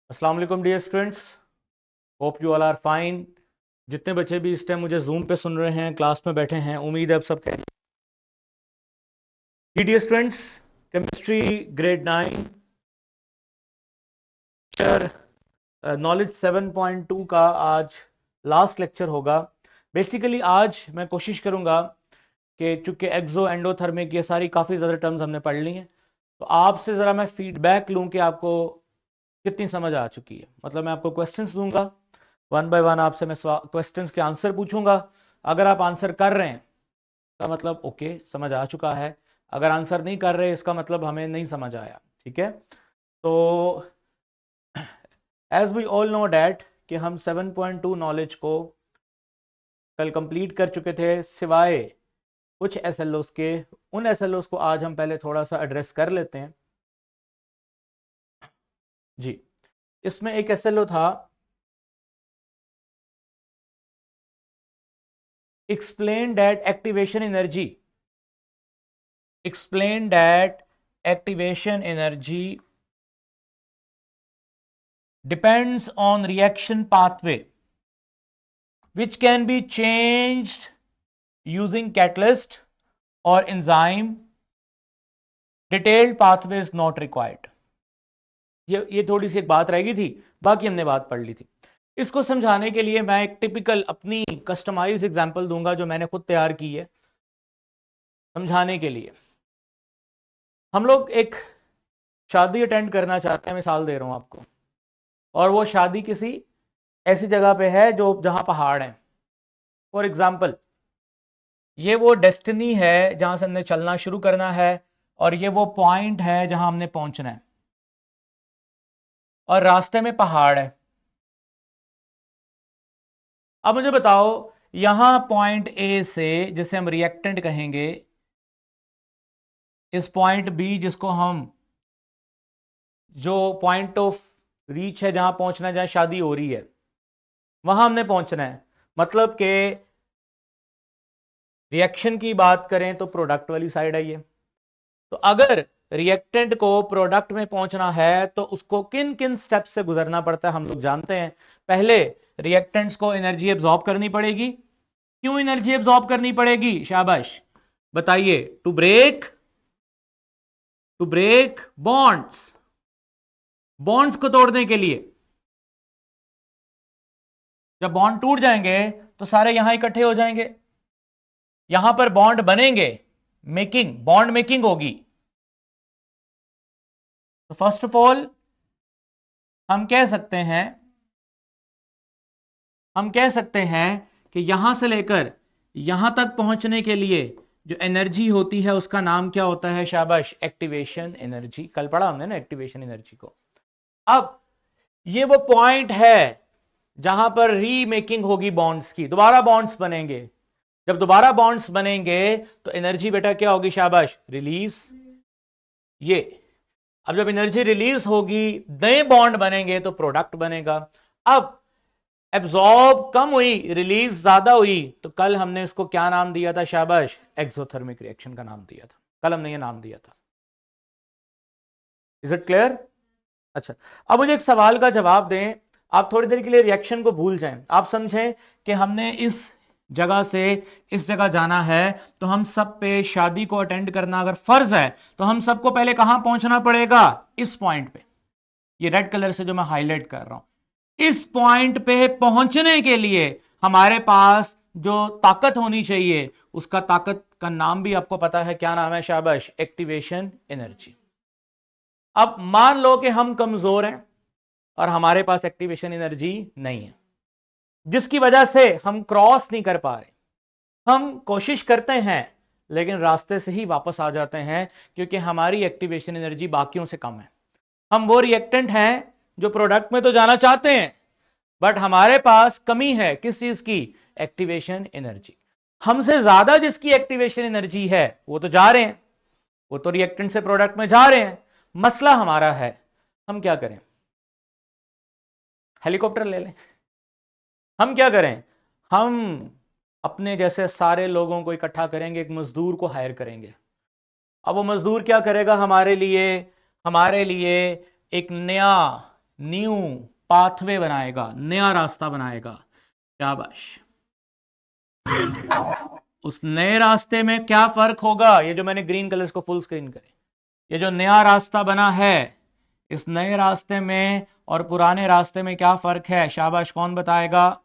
अस्सलाम वालेकुम dear students, hope you all are fine. जितने बच्चे भी इस टाइम मुझे जूम पे सुन रहे हैं, क्लास में बैठे हैं, उम्मीद है आप सब dear students. Chemistry grade 9 knowledge 7.2 का आज लास्ट लेक्चर होगा। बेसिकली आज मैं कोशिश करूंगा कि चूंकि एक्सो एंडोथर्मिक ये सारी काफ़ी ज़्यादा टर्म्स हमने पढ़ ली हैं, तो आपसे ज़रा मैं फीडबैक लूं कि आपको कितनी समझ आ चुकी है। मतलब मैं आपको क्वेश्चंस दूंगा, वन बाय वन आपसे मैं क्वेश्चंस के आंसर पूछूंगा। अगर आप आंसर कर रहे हैं तो मतलब ओके, समझ आ चुका है। अगर आंसर नहीं कर रहे इसका मतलब हमें नहीं समझ आया। ठीक है, तो as we all know that कि हम 7.2 नॉलेज को कल कंप्लीट कर चुके थे, सिवाय कुछ एसएलओस के। उन एसएलओस को आज हम पहले थोड़ा सा एड्रेस कर लेते हैं जी। इसमें एक एसएलओ था, explain that activation energy depends on reaction pathway which can be changed using catalyst or enzyme. Detailed pathway is not required. ये थोड़ी सी एक बात रह गई थी, बाकी हमने बात पढ़ ली थी। इसको समझाने के लिए मैं एक टिपिकल अपनी कस्टमाइज एग्जांपल दूंगा जो मैंने खुद तैयार की है समझाने के लिए। हम लोग एक शादी अटेंड करना चाहते हैं, मिसाल दे रहा हूं आपको, और वो शादी किसी ऐसी जगह पे है जो जहां पहाड़ है। फॉर एग्जाम्पल, ये वो डेस्टिनी है जहां से हमने चलना शुरू करना है, और ये वो पॉइंट है जहां हमने पहुंचना है, और रास्ते में पहाड़ है। अब मुझे बताओ, यहां पॉइंट ए से, जिसे हम रिएक्टेंट कहेंगे, इस पॉइंट बी जिसको हम, जो पॉइंट ऑफ रीच है जहां पहुंचना है, जहां शादी हो रही है, वहां हमने पहुंचना है। मतलब कि रिएक्शन की बात करें तो प्रोडक्ट वाली साइड है ये। तो अगर रिएक्टेंट को प्रोडक्ट में पहुंचना है तो उसको किन किन स्टेप से गुजरना पड़ता है हम लोग जानते हैं। पहले रिएक्टेंट्स को एनर्जी एब्जॉर्ब करनी पड़ेगी। क्यों एनर्जी एब्जॉर्ब करनी पड़ेगी? शाबाश, बताइए। टू ब्रेक बॉन्ड्स, बॉन्ड्स को तोड़ने के लिए। जब बॉन्ड टूट जाएंगे तो सारे यहां इकट्ठे हो जाएंगे, यहां पर बॉन्ड बनेंगे, बॉन्ड मेकिंग होगी। तो फर्स्ट ऑफ ऑल हम कह सकते हैं कि यहां से लेकर यहां तक पहुंचने के लिए जो एनर्जी होती है उसका नाम क्या होता है? शाबाश, एक्टिवेशन एनर्जी। कल पढ़ा हमने ना एक्टिवेशन एनर्जी को। अब ये वो पॉइंट है जहां पर रीमेकिंग होगी बॉन्ड्स की, दोबारा बॉन्ड्स बनेंगे। जब दोबारा बॉन्ड्स बनेंगे तो एनर्जी बेटा क्या होगी? शाबाश, रिलीज। ये अब जब एनर्जी रिलीज होगी, नए बॉन्ड बनेंगे तो प्रोडक्ट बनेगा। अब एब्जॉर्ब कम हुई, रिलीज ज्यादा हुई, तो कल हमने इसको क्या नाम दिया था? शाबाश, एक्सोथर्मिक रिएक्शन का नाम दिया था। कल हमने ये नाम दिया था। Is it clear? अच्छा, अब मुझे एक सवाल का जवाब दें। आप थोड़ी देर के लिए रिएक्शन को भूल जाएं, आप समझें कि हमने इस जगह से इस जगह जाना है, तो हम सब पे शादी को अटेंड करना अगर फर्ज है तो हम सबको पहले कहां पहुंचना पड़ेगा? इस पॉइंट पे। ये रेड कलर से जो मैं हाईलाइट कर रहा हूं, इस पॉइंट पे पहुंचने के लिए हमारे पास जो ताकत होनी चाहिए, उसका ताकत का नाम भी आपको पता है, क्या नाम है? शाबाश, एक्टिवेशन एनर्जी। अब मान लो कि हम कमजोर हैं और हमारे पास एक्टिवेशन एनर्जी नहीं है, जिसकी वजह से हम क्रॉस नहीं कर पा रहे। हम कोशिश करते हैं लेकिन रास्ते से ही वापस आ जाते हैं, क्योंकि हमारी एक्टिवेशन एनर्जी बाकियों से कम है। हम वो रिएक्टेंट हैं जो प्रोडक्ट में तो जाना चाहते हैं, बट हमारे पास कमी है किस चीज की? Activation energy. हमसे ज्यादा जिसकी एक्टिवेशन एनर्जी है वो तो जा रहे हैं, वो तो रिएक्टेंट से प्रोडक्ट में जा रहे हैं। मसला हमारा है, हम क्या करें? हेलीकॉप्टर ले लें। हम क्या करें? हम अपने जैसे सारे लोगों को इकट्ठा करेंगे, एक मजदूर को हायर करेंगे। अब वो मजदूर क्या करेगा हमारे लिए? एक नया न्यू पाथवे बनाएगा, नया रास्ता बनाएगा। शाबाश। उस नए रास्ते में क्या फर्क होगा? ये जो मैंने ग्रीन कलर्स को फुल स्क्रीन करे, ये जो नया रास्ता बना है, इस नए रास्ते में और पुराने रास्ते में क्या फर्क है? शाबाश, कौन बताएगा?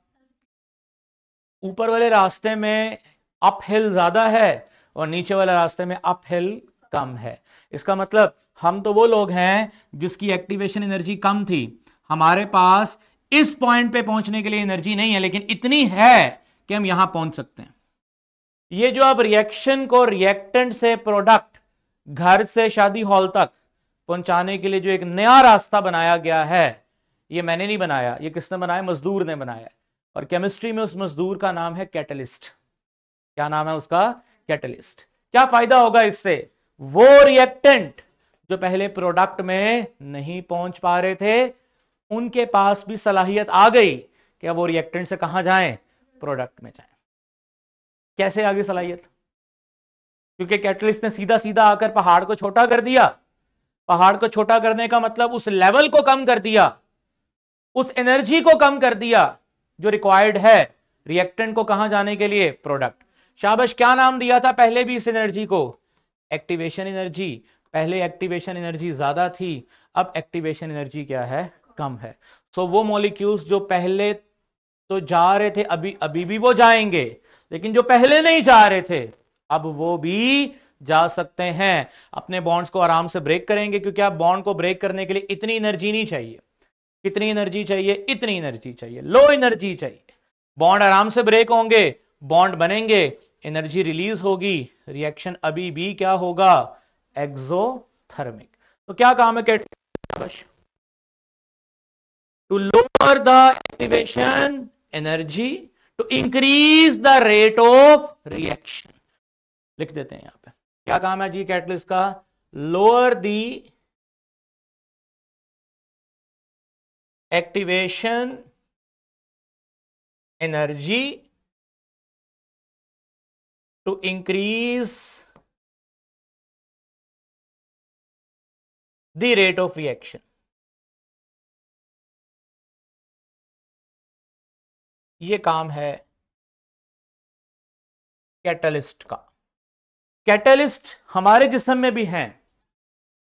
ऊपर वाले रास्ते में अप हिल ज्यादा है और नीचे वाले रास्ते में अप हिल कम है। इसका मतलब हम तो वो लोग हैं जिसकी एक्टिवेशन एनर्जी कम थी, हमारे पास इस पॉइंट पे पहुंचने के लिए एनर्जी नहीं है, लेकिन इतनी है कि हम यहां पहुंच सकते हैं। ये जो अब रिएक्शन को रिएक्टेंट से प्रोडक्ट घर से शादी हॉल तक पहुंचाने के लिए जो एक नया रास्ता बनाया गया है, ये मैंने नहीं बनाया, ये किसने बनाया? मजदूर ने बनाया। और केमिस्ट्री में उस मजदूर का नाम है कैटलिस्ट। क्या नाम है उसका? कैटलिस्ट। क्या फायदा होगा इससे? वो रिएक्टेंट जो पहले प्रोडक्ट में नहीं पहुंच पा रहे थे, उनके पास भी सलाहियत आ गई कि अब वो रिएक्टेंट से कहां जाएं? प्रोडक्ट में जाएं। कैसे आ गई सलाहियत? क्योंकि कैटलिस्ट ने सीधा सीधा आकर पहाड़ को छोटा कर दिया। पहाड़ को छोटा करने का मतलब उस लेवल को कम कर दिया, उस एनर्जी को कम कर दिया जो रिक्वायर्ड है रिएक्टेंट को कहां जाने के लिए? प्रोडक्ट। शाबाश। क्या नाम दिया था पहले भी इस एनर्जी को? Activation energy. पहले एक्टिवेशन एनर्जी ज्यादा थी, अब एक्टिवेशन एनर्जी क्या है? कम है। सो वो मॉलिक्यूल्स जो पहले तो जा रहे थे, अभी भी वो जाएंगे, लेकिन जो पहले नहीं जा रहे थे अब वो भी जा सकते हैं। अपने बॉन्ड्स को आराम से ब्रेक करेंगे, क्योंकि आप बॉन्ड को ब्रेक करने के लिए इतनी एनर्जी नहीं चाहिए। कितनी एनर्जी चाहिए? इतनी एनर्जी चाहिए, लो एनर्जी चाहिए। बॉन्ड आराम से ब्रेक होंगे, बॉन्ड बनेंगे, एनर्जी रिलीज होगी, रिएक्शन अभी भी क्या होगा? एक्सोथर्मिक। तो क्या काम है catalyst? To lower the activation energy, to increase the rate of reaction. लिख देते हैं यहां पे, क्या काम है जी कैटलिस्ट का? Lower the activation energy to increase the rate of reaction. ये काम है कैटलिस्ट का। कैटलिस्ट हमारे जिस्म में भी हैं,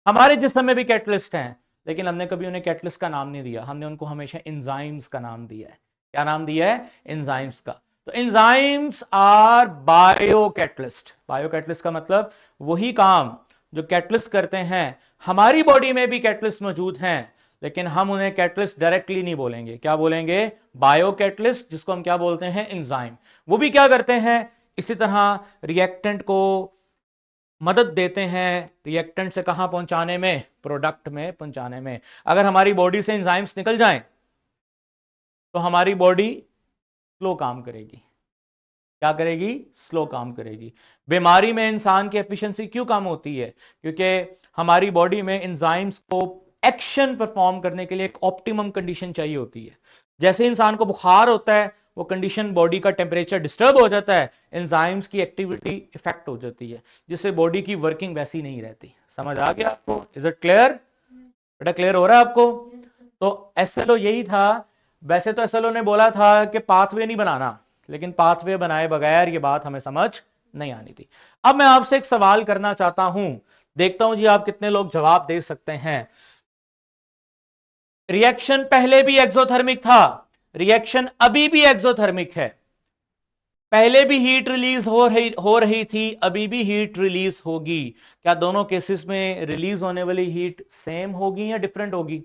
हमारे जिस्म में भी कैटलिस्ट हैं, लेकिन हमने कभी उन्हें कैटलिस्ट का नाम नहीं दिया, हमने उनको हमेशा एंजाइम्स का नाम दिया है। क्या नाम दिया है? एंजाइम्स का। तो एंजाइम्स आर बायोकैटलिस्ट। बायोकैटलिस्ट का मतलब वही काम जो कैटलिस्ट करते हैं। हमारी बॉडी में भी कैटलिस्ट मौजूद हैं, लेकिन हम उन्हें कैटलिस्ट डायरेक्टली नहीं बोलेंगे। क्या बोलेंगे? बायोकैटलिस्ट, जिसको हम क्या बोलते हैं? एंजाइम। वो भी क्या करते हैं? इसी तरह रिएक्टेंट को मदद देते हैं रिएक्टेंट से कहां पहुंचाने में? प्रोडक्ट में पहुंचाने में। अगर हमारी बॉडी से एंजाइम्स निकल जाएं तो हमारी बॉडी स्लो काम करेगी। क्या करेगी? स्लो काम करेगी। बीमारी में इंसान की एफिशिएंसी क्यों कम होती है? क्योंकि हमारी बॉडी में एंजाइम्स को एक्शन परफॉर्म करने के लिए एक ऑप्टिमम कंडीशन चाहिए होती है। जैसे इंसान को बुखार होता है, वो कंडीशन बॉडी का टेम्परेचर डिस्टर्ब हो जाता है, एंजाइम्स की एक्टिविटी इफेक्ट हो जाती है, जिससे बॉडी की वर्किंग वैसी नहीं रहती। समझ आ गया आपको? Is it clear? बेटा क्लियर हो रहा है आपको? तो एसएलओ यही था। वैसे तो एसएलओ ने बोला था कि पाथवे नहीं बनाना, लेकिन पाथवे बनाए बगैर ये बात हमें समझ नहीं आनी थी। अब मैं आपसे एक सवाल करना चाहता हूं, देखता हूं जी आप कितने लोग जवाब दे सकते हैं। रिएक्शन पहले भी एक्सोथर्मिक था, रिएक्शन अभी भी एक्सोथर्मिक है। पहले भी हीट रिलीज हो रही थी, अभी भी हीट रिलीज होगी। क्या दोनों केसेस में रिलीज होने वाली हीट सेम होगी या डिफरेंट होगी?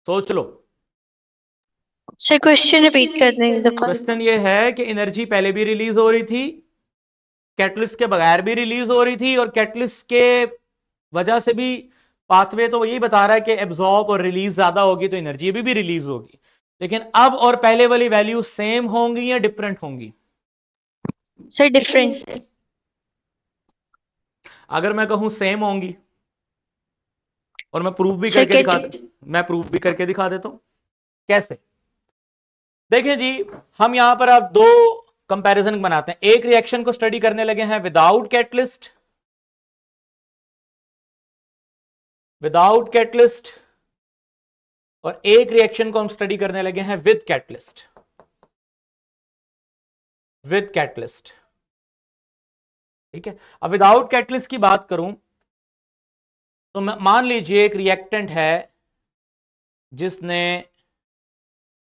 सोच लो। सर क्वेश्चन रिपीट कर देंगे। क्वेश्चन ये है कि एनर्जी पहले भी रिलीज हो रही थी, कैटलिस्ट के बगैर भी रिलीज हो रही थी, और कैटलिस्ट के वजह से भी पाथवे तो यही बता रहा है कि एब्जॉर्ब और रिलीज ज्यादा होगी तो एनर्जी भी रिलीज होगी। लेकिन अब और पहले वाली वैल्यू सेम होंगी या डिफरेंट होंगी? Sir different. अगर मैं कहूं सेम होंगी और मैं प्रूफ भी करके दिखा मैं प्रूफ भी करके दिखा देता हूं। कैसे? देखिए जी, हम यहां पर अब दो कंपैरिजन बनाते हैं। एक रिएक्शन को स्टडी करने लगे हैं विदाउट कैटलिस्ट, विदाउट कैटलिस्ट और एक रिएक्शन को हम स्टडी करने लगे हैं विद कैटलिस्ट। विद कैटलिस्ट, ठीक है। अब विदाउट कैटलिस्ट की बात करूं तो मान लीजिए एक रिएक्टेंट है जिसने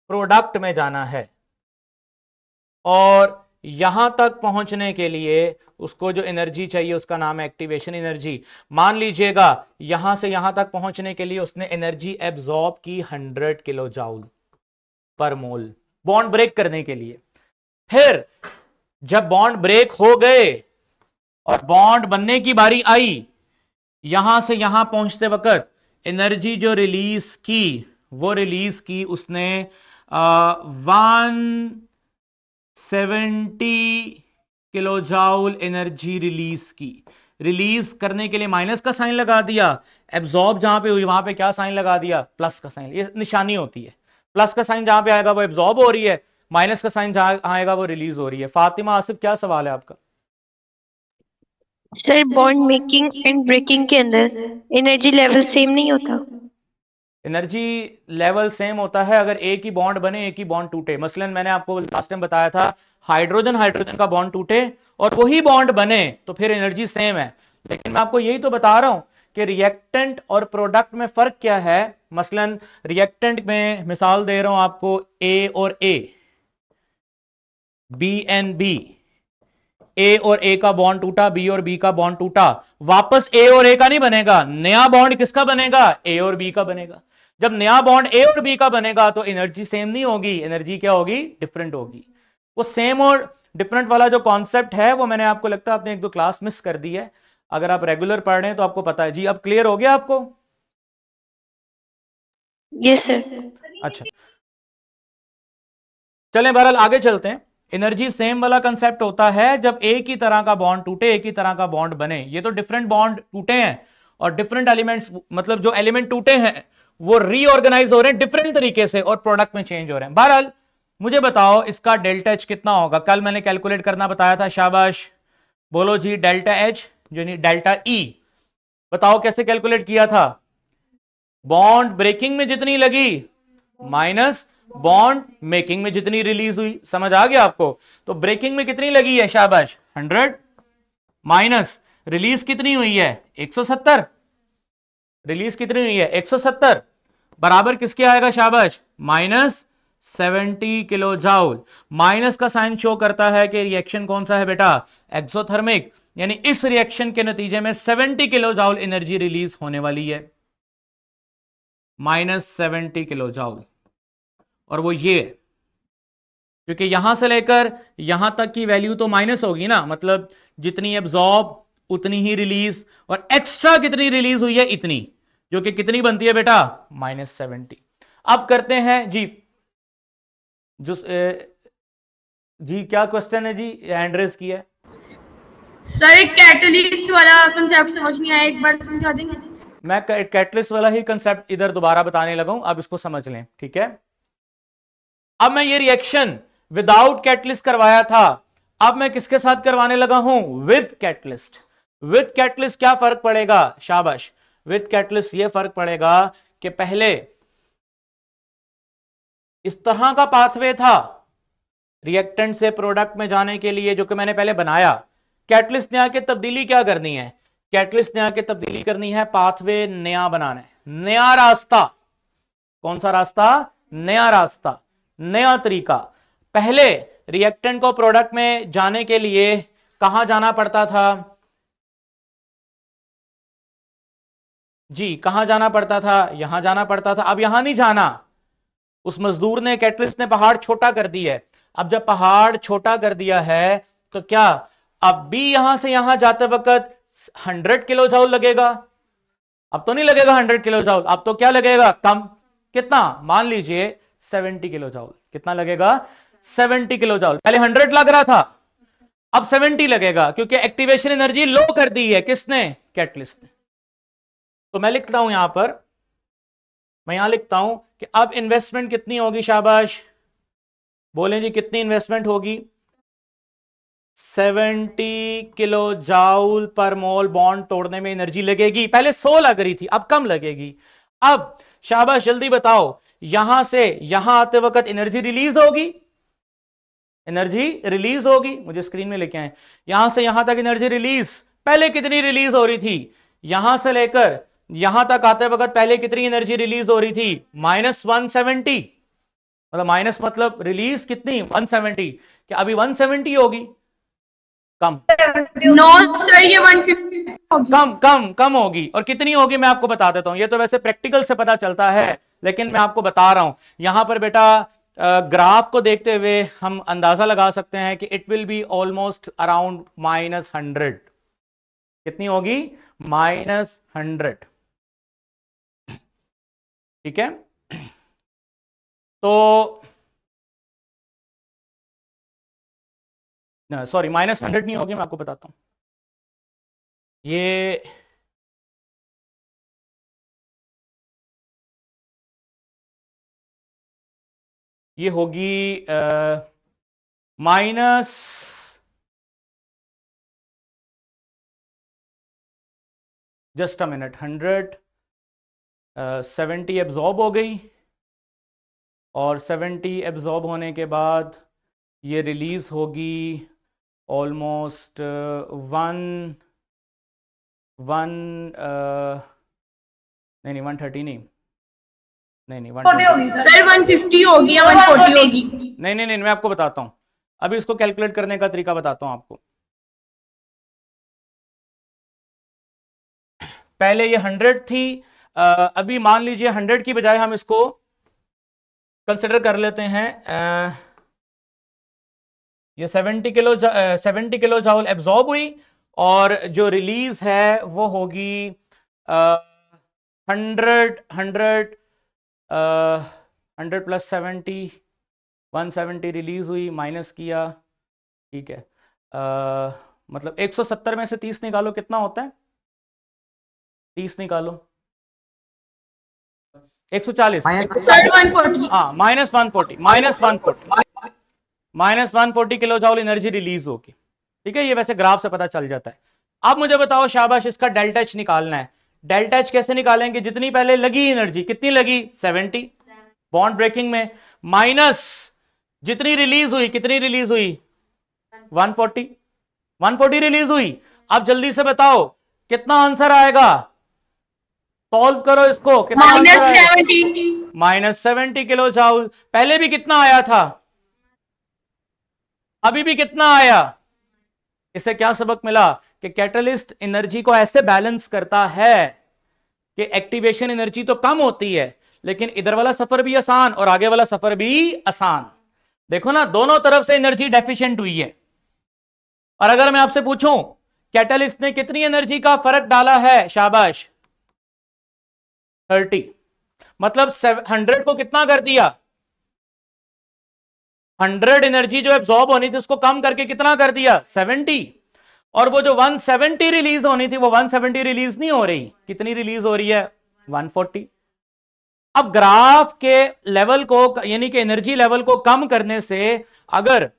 प्रोडक्ट में जाना है और यहां तक पहुंचने के लिए उसको जो एनर्जी चाहिए उसका नाम है एक्टिवेशन एनर्जी। मान लीजिएगा यहां से यहां तक पहुंचने के लिए उसने एनर्जी एब्जॉर्ब की 100 किलो जाउल पर मोल बॉन्ड ब्रेक करने के लिए। फिर जब बॉन्ड ब्रेक हो गए और बॉन्ड बनने की बारी आई, यहां से यहां पहुंचते वक्त एनर्जी जो रिलीज की वो रिलीज की उसने 170 किलो जाउल एनर्जी रिलीज की। रिलीज करने के लिए माइनस का साइन लगा दिया, एब्जॉर्ब जहां पे हुई वहां पे क्या साइन लगा दिया, प्लस का साइन। ये निशानी होती है, प्लस का साइन जहां पे आएगा वो एब्जॉर्ब हो रही है, माइनस का साइन जहां आएगा वो रिलीज हो रही है। फातिमा आसिफ क्या सवाल है आपका? Sir bond making and breaking के अंदर एनर्जी लेवल सेम नहीं होता? एनर्जी लेवल सेम होता है अगर एक ही बॉन्ड बने, एक ही बॉन्ड टूटे। मसलन मैंने आपको लास्ट टाइम बताया था हाइड्रोजन हाइड्रोजन का बॉन्ड टूटे और वही बॉन्ड बने तो फिर एनर्जी सेम है। लेकिन मैं आपको यही तो बता रहा हूं कि रिएक्टेंट और प्रोडक्ट में फर्क क्या है। मसलन रिएक्टेंट में मिसाल दे रहा हूं आपको, ए और ए, बी एंड बी, ए और ए का बॉन्ड टूटा, बी और बी का बॉन्ड टूटा, वापस ए और ए का नहीं बनेगा, नया बॉन्ड किसका बनेगा, ए और बी का बनेगा। जब नया बॉन्ड ए और बी का बनेगा तो एनर्जी सेम नहीं होगी, एनर्जी क्या होगी, डिफरेंट होगी। वो सेम और डिफरेंट वाला जो कॉन्सेप्ट है वो मैंने आपको लगता है आपने एक दो क्लास मिस कर दी है। अगर आप रेगुलर पढ़ रहे हैं तो आपको पता है। जी अब क्लियर हो गया आपको? Yes sir. अच्छा, चलें बहरहाल आगे चलते हैं। एनर्जी सेम वाला कंसेप्ट होता है जब एक ही तरह का बॉन्ड टूटे, एक ही तरह का बॉन्ड बने। ये तो डिफरेंट बॉन्ड टूटे हैं और डिफरेंट एलिमेंट्स, मतलब जो एलिमेंट टूटे हैं वो रीऑर्गेनाइज हो रहे हैं डिफरेंट तरीके से और प्रोडक्ट में चेंज हो रहे हैं। बहरहाल मुझे बताओ इसका डेल्टा एच कितना होगा? कल मैंने कैलकुलेट करना बताया था, शाबाश बोलो जी। डेल्टा एच जो नहीं डेल्टा ई, बताओ कैसे कैलकुलेट किया था? बॉन्ड ब्रेकिंग में जितनी लगी माइनस बॉन्ड मेकिंग में जितनी रिलीज हुई। समझ आ गया आपको? तो ब्रेकिंग में कितनी लगी है, शाबाश 100, माइनस रिलीज कितनी हुई है 170। रिलीज कितनी हुई है 170, बराबर किसके आएगा, शाबाश माइनस 70 किलो जाउल। माइनस का साइन शो करता है कि रिएक्शन कौन सा है बेटा, एक्सोथर्मिक, यानी इस रिएक्शन के नतीजे में 70 किलो जाउल एनर्जी रिलीज होने वाली है, माइनस 70 किलो जाउल। और वो ये, क्योंकि यहां से लेकर यहां तक की वैल्यू तो माइनस होगी ना, मतलब जितनी एब्जॉर्ब उतनी ही रिलीज, और एक्स्ट्रा कितनी रिलीज हुई है इतनी, जो कि कितनी बनती है बेटा, माइनस 70। अब करते हैं जी जो जी क्या क्वेश्चन है जी, एंड्रेस की है सर कैटलिस्ट वाला कंसेप्ट समझ नहीं आया, एक बार समझा देंगे? मैं कैटलिस्ट वाला ही कंसेप्ट इधर दोबारा बताने लगा हूं, अब इसको समझ लें, ठीक है। अब मैं ये रिएक्शन विदाउट कैटलिस्ट करवाया था, अब मैं किसके साथ करवाने लगा हूं, विद कैटलिस्ट। विद कैटलिस्ट क्या फर्क पड़ेगा, शाबाश, विद कैटलिस्ट ये फर्क पड़ेगा कि पहले इस तरह का पाथवे था रिएक्टेंट से प्रोडक्ट में जाने के लिए जो कि मैंने पहले बनाया। कैटलिस्ट ने आके तब्दीली क्या करनी है, कैटलिस्ट ने आके तब्दीली करनी है, पाथवे नया बनाना है, नया रास्ता। कौन सा रास्ता, नया रास्ता, नया तरीका। पहले रिएक्टेंट को प्रोडक्ट में जाने के लिए कहां जाना पड़ता था जी, कहां जाना पड़ता था, यहां जाना पड़ता था। अब यहां नहीं जाना, उस मजदूर ने, कैटलिस्ट ने पहाड़ छोटा कर दिया है। अब जब पहाड़ छोटा कर दिया है तो क्या अब भी यहां से यहां जाते वक्त 100 किलो जूल लगेगा? अब तो नहीं लगेगा 100 किलो जूल, अब तो क्या लगेगा, कम। कितना, मान लीजिए 70 किलो जूल। कितना लगेगा, 70 किलो जूल। पहले 100 लग रहा था, अब 70 लगेगा, क्योंकि एक्टिवेशन एनर्जी लो कर दी है किसने, कैटलिस्ट ने। तो मैं लिखता हूं यहां पर, मैं यहां लिखता हूं कि अब इन्वेस्टमेंट कितनी होगी, शाबाश बोलें जी कितनी इन्वेस्टमेंट होगी, 70 किलो जाउल पर मोल बॉन्ड तोड़ने में एनर्जी लगेगी। पहले 100 लग रही थी, अब कम लगेगी। अब शाबाश, जल्दी बताओ, यहां से यहां आते वक्त एनर्जी रिलीज होगी, एनर्जी रिलीज होगी, मुझे स्क्रीन में लेके आए, यहां से यहां तक एनर्जी रिलीज, पहले कितनी रिलीज हो रही थी, यहां से लेकर यहां तक आते वक्त पहले कितनी एनर्जी रिलीज हो रही थी, -170, मतलब माइनस मतलब रिलीज कितनी 170, क्या अभी 170 होगी, कम, नो सर, ये 150 होगी। कम होगी, और कितनी होगी मैं आपको बता देता हूं, ये तो वैसे प्रैक्टिकल से पता चलता है, लेकिन मैं आपको बता रहा हूं, यहां पर बेटा ग्राफ को देखते हुए हम अंदाजा लगा सकते हैं कि it will be almost around -100, कितनी होगी, -100, ठीक है। तो सॉरी, -100 नहीं होगी, मैं आपको बताता हूं, ये होगी minus, just a minute, 170 absorb हो गई, और 70 एब्जॉर्ब होने के बाद ये रिलीज होगी ऑलमोस्ट नहीं 130 नहीं 120, सर 150 होगी या 140 होगी? नहीं, मैं आपको बताता हूं, अभी इसको कैलकुलेट करने का तरीका बताता हूं आपको। पहले ये 100 थी, अभी मान लीजिए 100 की बजाय हम इसको कंसिडर कर लेते हैं, ये 70 किलो जाउल एब्जॉर्ब हुई, और जो रिलीज है वो होगी 100 प्लस 70, 170 रिलीज हुई, माइनस किया, ठीक है, मतलब 170 में से 30 निकालो, कितना होता है, 30 निकालो, 140, सर 140। हाँ, -140, -140 किलो जाउल एनर्जी रिलीज होगी, ठीक है, ये वैसे ग्राफ से पता चल जाता है। अब मुझे बताओ शाबाश, इसका डेल्टा एच निकालना है, डेल्टा एच कैसे निकालेंगे, जितनी पहले लगी एनर्जी, कितनी लगी 70 बॉन्ड ब्रेकिंग में, माइनस जितनी रिलीज हुई, कितनी रिलीज हुई 140 रिलीज हुई। अब जल्दी से बताओ कितना आंसर आएगा, सॉल्व करो इसको, कितना आंसर आएगा, -70 किलो जाउल, पहले भी कितना आया था, अभी भी कितना आया। इससे क्या सबक मिला कि कैटलिस्ट एनर्जी को ऐसे बैलेंस करता है कि एक्टिवेशन एनर्जी तो कम होती है, लेकिन इधर वाला सफर भी आसान और आगे वाला सफर भी आसान। देखो ना, दोनों तरफ से एनर्जी डेफिशिएंट हुई है। और अगर मैं आपसे पूछूं कैटलिस्ट ने कितनी एनर्जी का फर्क डाला है, शाबाश 30, मतलब 100 को कितना कर दिया, 100 एनर्जी जो एब्जॉर्ब होनी थी उसको कम करके कितना कर दिया 70, और वो जो 170 रिलीज होनी थी वो 170 रिलीज नहीं हो रही, कितनी रिलीज हो रही है 140। अब ग्राफ के लेवल को, यानी कि एनर्जी लेवल को कम करने से अगर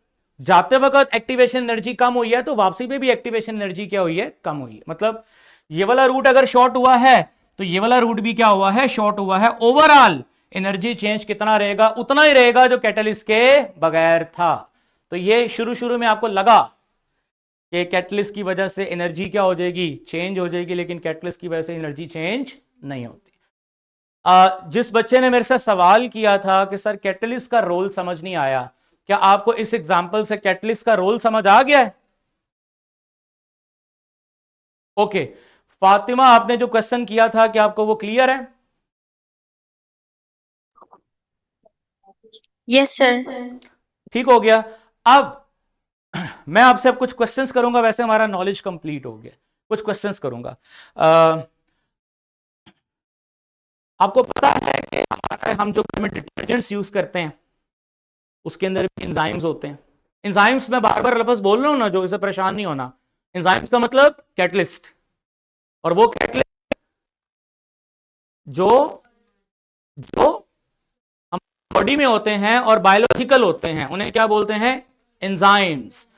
जाते वक्त एक्टिवेशन एनर्जी कम हुई है तो वापसी पे भी एक्टिवेशन एनर्जी क्या हुई है, कम हुई है। मतलब ये वाला रूट अगर शॉर्ट हुआ है तो ये वाला रूट भी क्या हुआ है, शॉर्ट हुआ है। ओवरऑल एनर्जी चेंज कितना रहेगा, उतना ही रहेगा जो कैटलिस्ट के बगैर था। तो ये शुरू शुरू में आपको लगा कि कैटलिस्ट की वजह से एनर्जी क्या हो जाएगी, चेंज हो जाएगी, लेकिन कैटलिस्ट की वजह से एनर्जी चेंज नहीं होती। जिस बच्चे ने मेरे से सवाल किया था कि सर कैटलिस्ट का रोल समझ नहीं आया, क्या आपको इस एग्जांपल से कैटलिस्ट का रोल समझ आ गया है? ओके, फातिमा आपने जो क्वेश्चन किया था क्या आपको वो क्लियर है? Yes sir. ठीक हो गया। अब मैं आपसे अब कुछ क्वेश्चंस करूंगा, वैसे हमारा नॉलेज कंप्लीट हो गया, कुछ क्वेश्चंस करूंगा। आपको पता है कि हम जो घर में डिटर्जेंट्स यूज करते हैं उसके अंदर भी एंजाइम्स होते हैं। एंजाइम्स में बार बार लफ्ज बोल रहा हूं ना, जो इसे परेशान नहीं होना। एंजाइम्स का मतलब कैटलिस्ट, और वो कैटलिस्ट जो जो हम बॉडी में होते हैं और बायोलॉजिकल होते हैं, उन्हें क्या बोलते हैं, एंजाइम्स।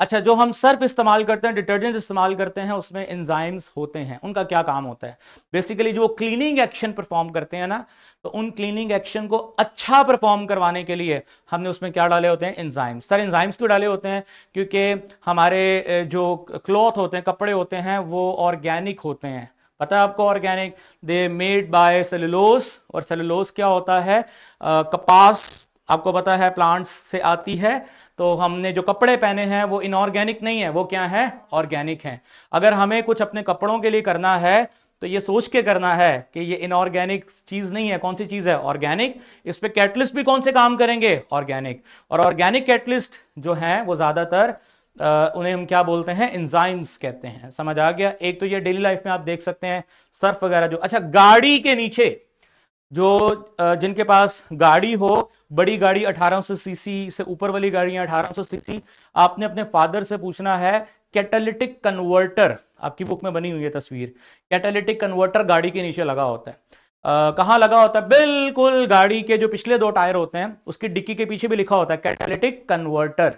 अच्छा, जो हम सर्फ इस्तेमाल करते हैं, डिटर्जेंट इस्तेमाल करते हैं, उसमें एंजाइम्स होते हैं। उनका क्या काम होता है? बेसिकली जो क्लीनिंग एक्शन परफॉर्म करते हैं ना, तो उन क्लीनिंग एक्शन को अच्छा परफॉर्म करवाने के लिए हमने उसमें क्या डाले होते हैं? एंजाइम्स। सर एंजाइम्स क्यों डाले होते हैं? क्योंकि हमारे जो क्लॉथ होते हैं, कपड़े होते हैं, वो ऑर्गेनिक होते हैं। पता है आपको organic? They made by cellulose, और सेलुलोज क्या होता है? कपास, आपको पता है प्लांट्स से आती है। तो हमने जो कपड़े पहने हैं वो इनऑर्गेनिक नहीं है, वो क्या है? ऑर्गेनिक है। अगर हमें कुछ अपने कपड़ों के लिए करना है तो ये सोच के करना है कि ये इनऑर्गेनिक चीज नहीं है। कौन सी चीज है? ऑर्गेनिक। इस पे कैटलिस्ट भी कौन से काम करेंगे? ऑर्गेनिक। और ऑर्गेनिक कैटलिस्ट जो है वो ज्यादातर उन्हें हम क्या बोलते हैं? एंजाइम्स कहते हैं। समझ आ गया? एक तो ये डेली लाइफ में आप देख सकते हैं सर्फ वगैरह जो। अच्छा, गाड़ी के नीचे जो जिनके पास गाड़ी हो, बड़ी गाड़ी 1800 सीसी से ऊपर वाली गाड़ियां 1800 सीसी, आपने अपने फादर से पूछना है कैटालिटिक कन्वर्टर, आपकी बुक में बनी हुई है तस्वीर, कैटालिटिक कन्वर्टर गाड़ी के नीचे लगा होता है। कहां लगा होता है? बिल्कुल गाड़ी के जो पिछले दो टायर होते हैं उसकी डिक्की के पीछे भी लिखा होता है कैटालिटिक कन्वर्टर।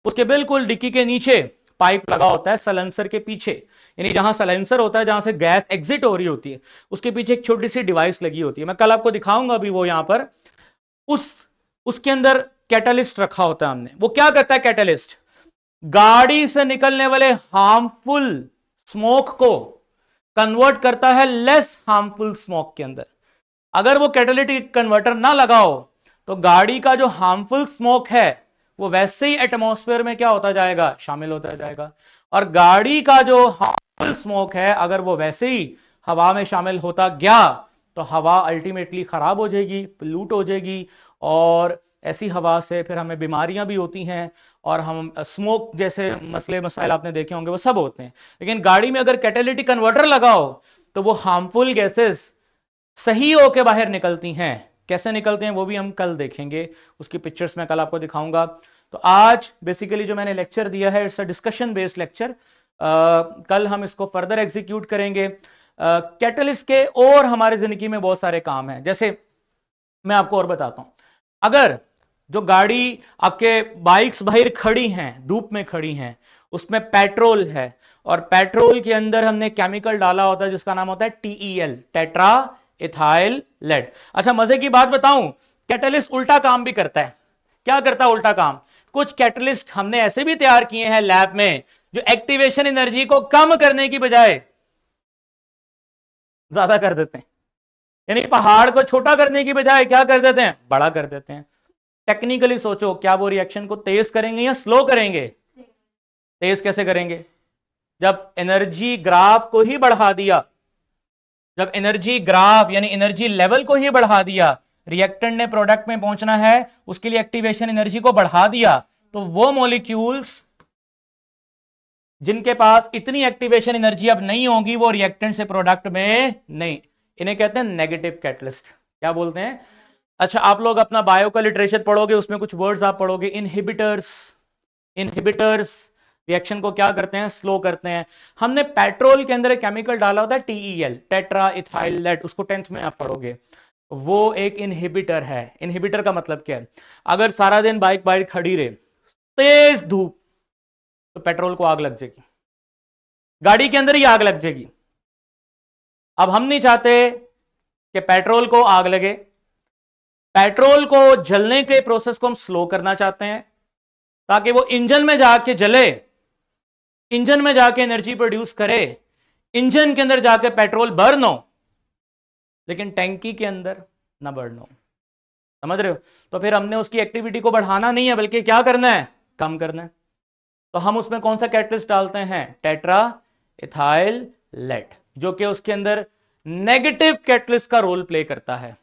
उसके बिल्कुल डिक्की के नीचे पाइप लगा होता है सलेंसर के पीछे, यानी जहां सलेंसर होता है, जहां से गैस एग्जिट हो रही होती है, उसके पीछे एक छोटी सी डिवाइस लगी होती है। मैं कल आपको दिखाऊंगा अभी वो यहां पर। उस उसके अंदर कैटलिस्ट रखा होता है हमने। वो क्या करता है कैटलिस्ट? गाड़ी से निकलने वाले हार्मफुल स्मोक को कन्वर्ट करता है लेस हार्मफुल स्मोक के अंदर। अगर वो कैटालिटिक कन्वर्टर ना लगाओ तो गाड़ी का जो हार्मफुल स्मोक है वो वैसे ही एटमॉस्फेयर में क्या होता जाएगा? शामिल होता जाएगा। और गाड़ी का जो हार्मफुल स्मोक है अगर वो वैसे ही हवा में शामिल होता गया तो हवा अल्टीमेटली खराब हो जाएगी, पोल्यूट हो जाएगी, और ऐसी हवा से फिर हमें बीमारियां भी होती हैं, और हम स्मोक जैसे मसले मसाइल आपने देखे होंगे वो सब होते हैं। लेकिन गाड़ी में अगर कैटालिटिक कन्वर्टर लगाओ तो वो हार्मफुल गैसेस सही होके बाहर निकलती हैं। कैसे निकलते हैं वो भी हम कल देखेंगे, उसकी पिक्चर्स मैं कल आपको दिखाऊंगा। तो आज बेसिकली जो मैंने लेक्चर दिया है it's a discussion based lecture. कल हम इसको फर्दर एग्जीक्यूट करेंगे। कैटलिस्ट के और हमारे जिंदगी में बहुत सारे काम हैं। जैसे मैं आपको और बताता हूं, अगर जो गाड़ी आपके बाइक्स बाहर खड़ी हैं, धूप में खड़ी हैं, उसमें पेट्रोल है, और पेट्रोल के अंदर हमने केमिकल डाला होता है जिसका नाम होता है टीईएल, टेट्रा इथाइल लेड। अच्छा, मजे की बात बताऊं, कैटलिस्ट उल्टा काम भी करता है। क्या करता है उल्टा काम? कुछ कैटलिस्ट हमने ऐसे भी तैयार किए हैं लैब में जो एक्टिवेशन एनर्जी को कम करने की बजाय ज्यादा कर देते हैं। यानी पहाड़ को छोटा करने की बजाय क्या कर देते हैं? बड़ा कर देते हैं। टेक्निकली सोचो, क्या वो रिएक्शन को तेज करेंगे या स्लो करेंगे? तेज कैसे करेंगे? जब एनर्जी ग्राफ को ही बढ़ा दिया, जब एनर्जी ग्राफ यानी एनर्जी लेवल को ही बढ़ा दिया, रिएक्टेंट ने प्रोडक्ट में पहुंचना है, उसके लिए एक्टिवेशन एनर्जी को बढ़ा दिया, तो वो मॉलिक्यूल्स जिनके पास इतनी एक्टिवेशन एनर्जी अब नहीं होगी वो रिएक्टेंट से प्रोडक्ट में नहीं, इन्हें कहते हैं नेगेटिव कैटलिस्ट। क्या बोलते हैं? अच्छा, आप लोग अपना बायो का लिटरेचर पढ़ोगे, उसमें कुछ वर्ड्स आप पढ़ोगे, इनहिबिटर्स। इनहिबिटर्स रिएक्शन को क्या करते हैं? स्लो करते हैं। हमने पेट्रोल के अंदर एक केमिकल डाला होता है टीईएल, टेट्रा इथाइल लेड, उसको 10th में आप पढ़ोगे। वो एक इनहिबिटर है। इनहिबिटर का मतलब क्या है? अगर सारा दिन बाइक बाहर खड़ी रहे, तेज धूप, तो पेट्रोल को आग लग जाएगी, गाड़ी के अंदर ही आग लग जाएगी। अब हम नहीं चाहते कि पेट्रोल को आग लगे। पेट्रोल को जलने के प्रोसेस को हम स्लो करना चाहते हैं ताकि वो इंजन में जाके जले, इंजन में जाके एनर्जी प्रोड्यूस करे, इंजन के अंदर जाके पेट्रोल बर्न हो, लेकिन टैंकी के अंदर ना बर्न हो। समझ रहे हो? तो फिर हमने उसकी एक्टिविटी को बढ़ाना नहीं है बल्कि क्या करना है? कम करना है। तो हम उसमें कौन सा कैटलिस्ट डालते हैं? टेट्रा इथाइल लेड, जो कि उसके अंदर नेगेटिव कैटलिस्ट का रोल प्ले करता है।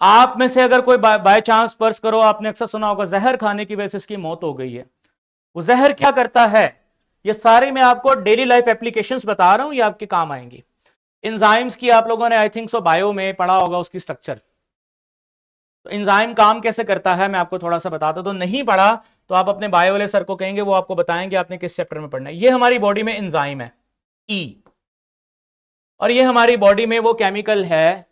आप में से अगर कोई बाय चांस पर्स करो, आपने अक्सर सुना होगा जहर खाने की वजह से इसकी मौत हो गई है। वो जहर क्या करता है? ये सारे मैं आपको डेली लाइफ एप्लीकेशंस बता रहा हूं, ये आपके काम आएंगी। एंजाइम्स की आप लोगों ने आई थिंक सो बायो में पढ़ा होगा उसकी स्ट्रक्चर। तो एंजाइम काम कैसे करता है मैं आपको थोड़ा सा बताता। तो नहीं पढ़ा तो आप अपने बायो वाले सर को कहेंगे, वो आपको बताएंगे आपने किस चैप्टर में पढ़ना है। ये हमारी बॉडी में एंजाइम है ई, और ये हमारी बॉडी में वो केमिकल है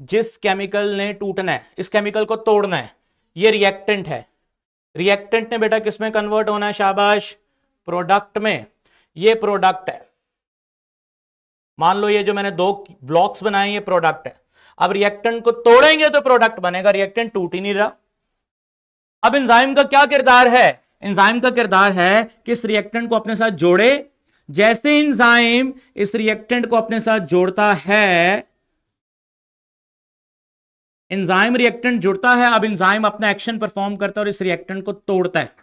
जिस केमिकल ने टूटना है, इस केमिकल को तोड़ना है, ये रिएक्टेंट है। रिएक्टेंट ने बेटा किसमें कन्वर्ट होना है? शाबाश, प्रोडक्ट में। ये प्रोडक्ट है, मान लो ये जो मैंने 2 ब्लॉक्स बनाए ये प्रोडक्ट है। अब रिएक्टेंट को तोड़ेंगे तो प्रोडक्ट बनेगा, रिएक्टेंट टूट ही नहीं रहा। अब एंजाइम का क्या किरदार है? एंजाइम का किरदार है कि इस रिएक्टेंट को अपने साथ जोड़े। जैसे एंजाइम इस रिएक्टेंट को अपने साथ जोड़ता है, एंजाइम रिएक्टेंट जुड़ता है, अब एंजाइम अपना एक्शन परफॉर्म करता है और इस रिएक्टेंट को तोड़ता है,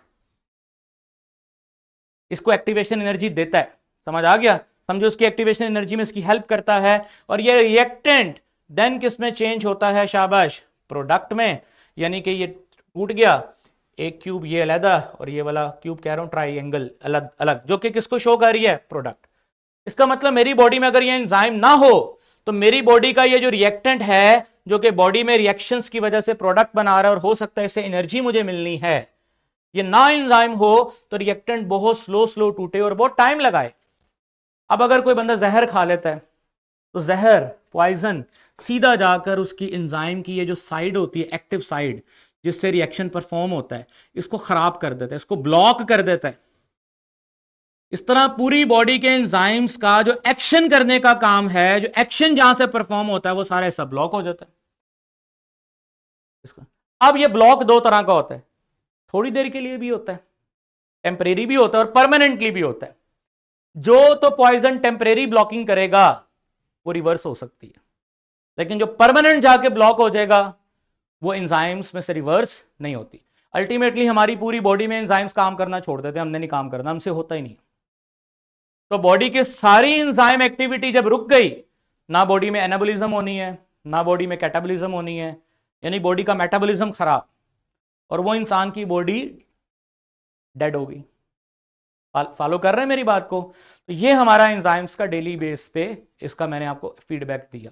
इसको एक्टिवेशन एनर्जी देता है। समझ आ गया? समझो उसकी एक्टिवेशन एनर्जी में इसकी हेल्प करता है, और ये रिएक्टेंट देन किस में चेंज होता है? शाबाश, प्रोडक्ट में। यानी कि ये टूट गया, एक क्यूब ये अलग और ये वाला क्यूब कह रहा हूं ट्राइंगल अलग अलग, जो कि किसको शो कर रही है? प्रोडक्ट। इसका मतलब मेरी बॉडी में अगर ये एंजाइम ना हो तो मेरी बॉडी का ये जो रिएक्टेंट है, जो कि बॉडी में रिएक्शंस की वजह से प्रोडक्ट बना रहा है और हो सकता है इससे एनर्जी मुझे मिलनी है, ये ना एंजाइम हो तो रिएक्टेंट बहुत स्लो टूटे और बहुत टाइम लगाए। अब अगर कोई बंदा जहर खा लेता है तो जहर पॉइजन सीधा जाकर उसकी एंजाइम की ये जो साइड होती है, एक्टिव साइड जिससे रिएक्शन परफॉर्म होता है, इसको खराब कर देता है, इसको ब्लॉक कर देता है। इस तरह पूरी बॉडी के एंजाइम्स का जो एक्शन करने का काम है, जो एक्शन जहां से परफॉर्म होता है, वो सारा सब ब्लॉक हो जाता है इसका। अब ये ब्लॉक 2 तरह का होता है, थोड़ी देर के लिए भी होता है, टेम्परेरी भी होता है और परमानेंटली भी होता है। जो तो पॉइजन टेम्परेरी ब्लॉकिंग करेगा वो रिवर्स हो सकती है, लेकिन जो परमानेंट जाके ब्लॉक हो जाएगा वो एंजाइम्स में से रिवर्स नहीं होती। अल्टीमेटली हमारी पूरी बॉडी में एंजाइम्स काम करना छोड़ देते हैं, हमने नहीं काम करना, हमसे होता ही नहीं। तो बॉडी की सारी एंजाइम एक्टिविटी जब रुक गई, ना बॉडी में एनाबॉलिज्म होनी है, ना बॉडी में कैटाबॉलिज्म होनी है, यानी बॉडी का मेटाबॉलिज्म खराब, और वो इंसान की बॉडी डेड हो गई। फॉलो कर रहे हैं मेरी बात को? तो ये हमारा एंजाइम्स का डेली बेस पे इसका मैंने आपको फीडबैक दिया।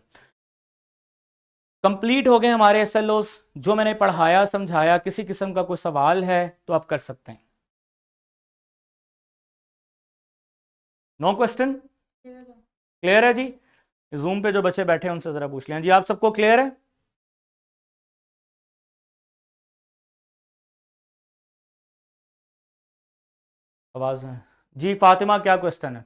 कंप्लीट हो गए हमारे एसएलओस। जो मैंने पढ़ाया समझाया, किसी किस्म का कोई सवाल है तो आप कर सकते हैं। No question? क्लियर है जी? जूम पे जो बच्चे बैठे हैं उनसे जरा पूछ लें। जी आप सबको क्लियर है? आवाज है जी। फातिमा क्या क्वेश्चन है?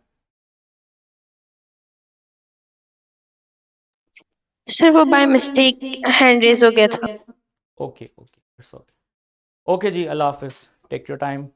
सर वो बाय मिस्टेक हैंड रेज हो गया था। ओके ओके, ओके जी, अल्लाह हाफिज, टेक योर टाइम।